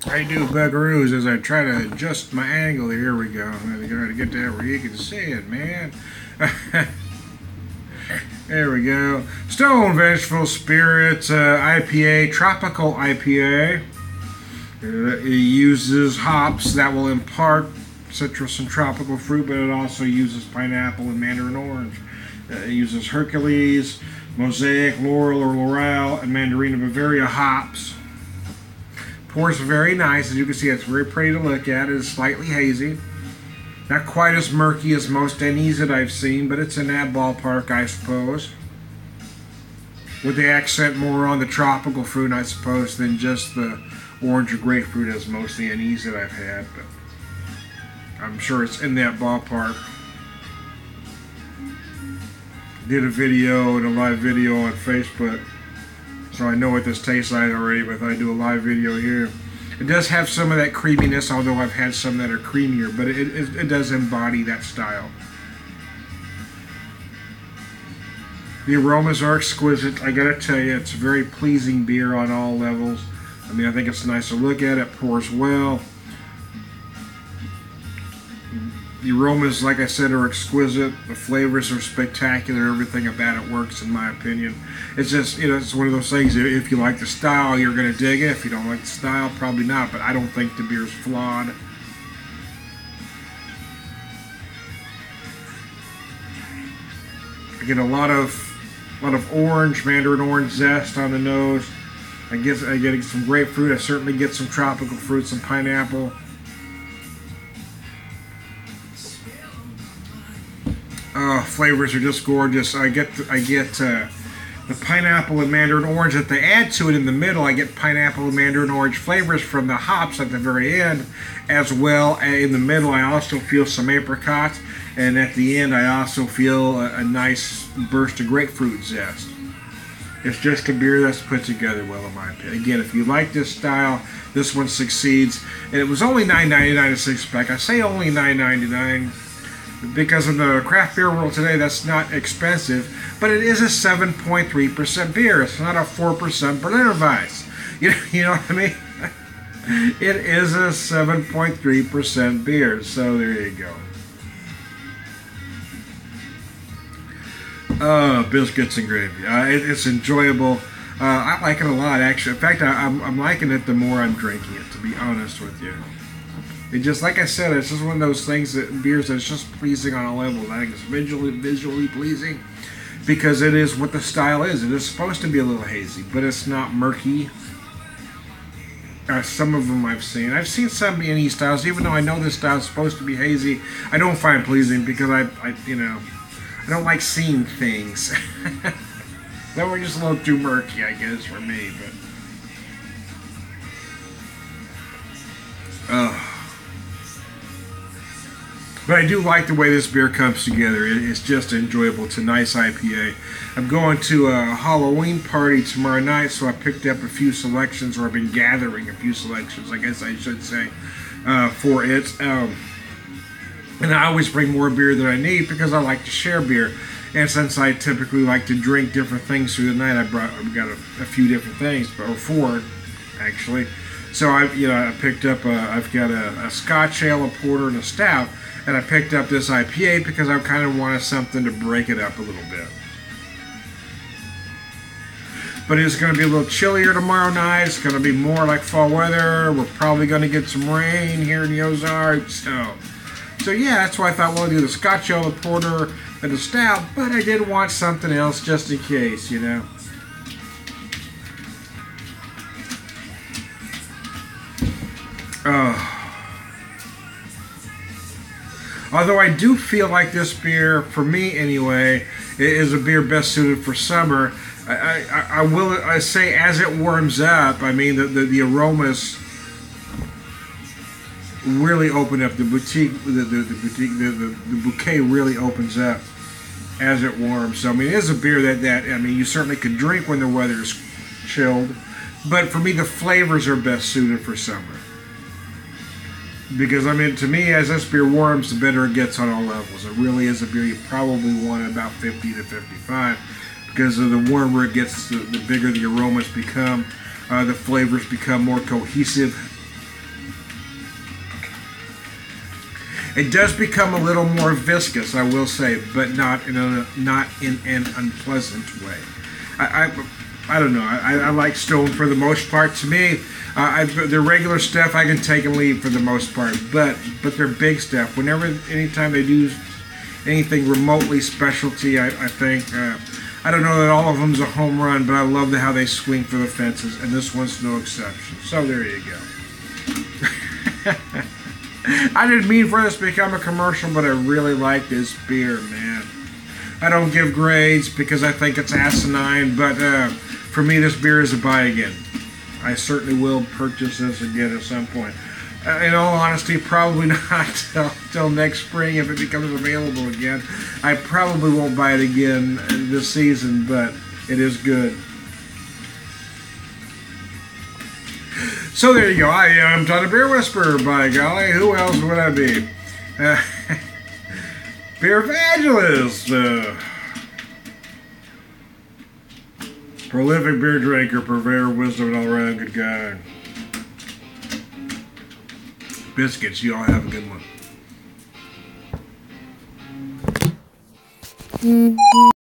I do bugaroos as I try to adjust my angle. Here we go. I'm going to try to get that where you can see it, man. There we go. Stone Vengeful Spirits IPA, tropical IPA. It uses hops that will impart citrus and tropical fruit, but it also uses pineapple and mandarin orange. It uses Hercules, Mosaic, Laurel or Laurel, and Mandarina Bavaria hops. Pours very nice. As you can see, it's very pretty to look at. It is slightly hazy. Not quite as murky as most NEs that I've seen, but it's in that ballpark, I suppose. With the accent more on the tropical fruit, I suppose, than just the orange or grapefruit as most of the NEs that I've had. But I'm sure it's in that ballpark. Did a video and a live video on Facebook, so I know what this tastes like already, but I do a live video here. It does have some of that creaminess, although I've had some that are creamier, but it does embody that style. The aromas are exquisite. I gotta tell you, it's a very pleasing beer on all levels. I mean, I think it's nice to look at. It pours well. The aromas, like I said, are exquisite. The flavors are spectacular. Everything about it works, in my opinion. It's just, you know, it's one of those things. If you like the style, you're going to dig it. If you don't like the style, probably not. But I don't think the beer's flawed. I get a lot of orange, mandarin orange zest on the nose. I get some grapefruit. I certainly get some tropical fruit, some pineapple. Flavors are just gorgeous. I get the pineapple and mandarin orange that they add to it in the middle. I get pineapple and mandarin orange flavors from the hops at the very end, as well. In the middle, I also feel some apricot, and at the end, I also feel a nice burst of grapefruit zest. It's just a beer that's put together well, in my opinion. Again, if you like this style, this one succeeds. And it was only $9.99 a six-pack. I say only $9.99. Because in the craft beer world today, that's not expensive, but it is a 7.3% beer. It's not a 4% Berliner Weiss. You know what I mean? It is a 7.3% beer, so there you go. Biscuits and gravy. It's enjoyable. I like it a lot, actually. In fact, I'm liking it the more I'm drinking it, to be honest with you. It just, like I said, it's just one of those things that beers that's just pleasing on all levels. I think it's visually pleasing because it is what the style is. It is supposed to be a little hazy, but it's not murky. Some of them I've seen some NE styles, even though I know this style is supposed to be hazy, I don't find pleasing because I don't like seeing things. They were just a little too murky, I guess, for me, But I do like the way this beer comes together. It's just enjoyable. It's a nice IPA. I'm going to a Halloween party tomorrow night, so I picked up a few selections, or I've been gathering a few selections, I guess I should say, for it. And I always bring more beer than I need because I like to share beer. And since I typically like to drink different things through the night, I've got a few different things, or four, actually. So I picked up. I've got a Scotch ale, a porter, and a stout. And I picked up this IPA because I kind of wanted something to break it up a little bit. But it's going to be a little chillier tomorrow night. It's going to be more like fall weather. We're probably going to get some rain here in the Ozarks. So yeah, that's why I thought, well, I'll do the Scotch ale, the porter, and the stout. But I did want something else just in case, you know. Although I do feel like this beer, for me anyway, is a beer best suited for summer. I say as it warms up, I mean the aromas really open up. The bouquet really opens up as it warms. So I mean, it is a beer that I mean, you certainly could drink when the weather is chilled, but for me the flavors are best suited for summer. Because, I mean, to me, as this beer warms, the better it gets on all levels. It really is a beer you probably want at about 50 to 55. Because the warmer it gets, the bigger the aromas become. The flavors become more cohesive. It does become a little more viscous, I will say, but not in an unpleasant way. I don't know. I like Stone for the most part. To me, their regular stuff I can take and leave for the most part, but their big stuff, anytime they do anything remotely specialty, I think, I don't know that all of them's a home run, but I love how they swing for the fences, and this one's no exception. So there you go. I didn't mean for this to become a commercial, but I really like this beer, man. I don't give grades because I think it's asinine, but for me, this beer is a buy again. I certainly will purchase this again at some point. In all honesty, probably not till next spring if it becomes available again. I probably won't buy it again this season, but it is good. So there you go. I am Todd the Beer Whisperer, by golly. Who else would I be? BeerVangelist. Prolific beer drinker, Purveyor of Wisdom, and all-around good guy. Biscuits. You all have a good one.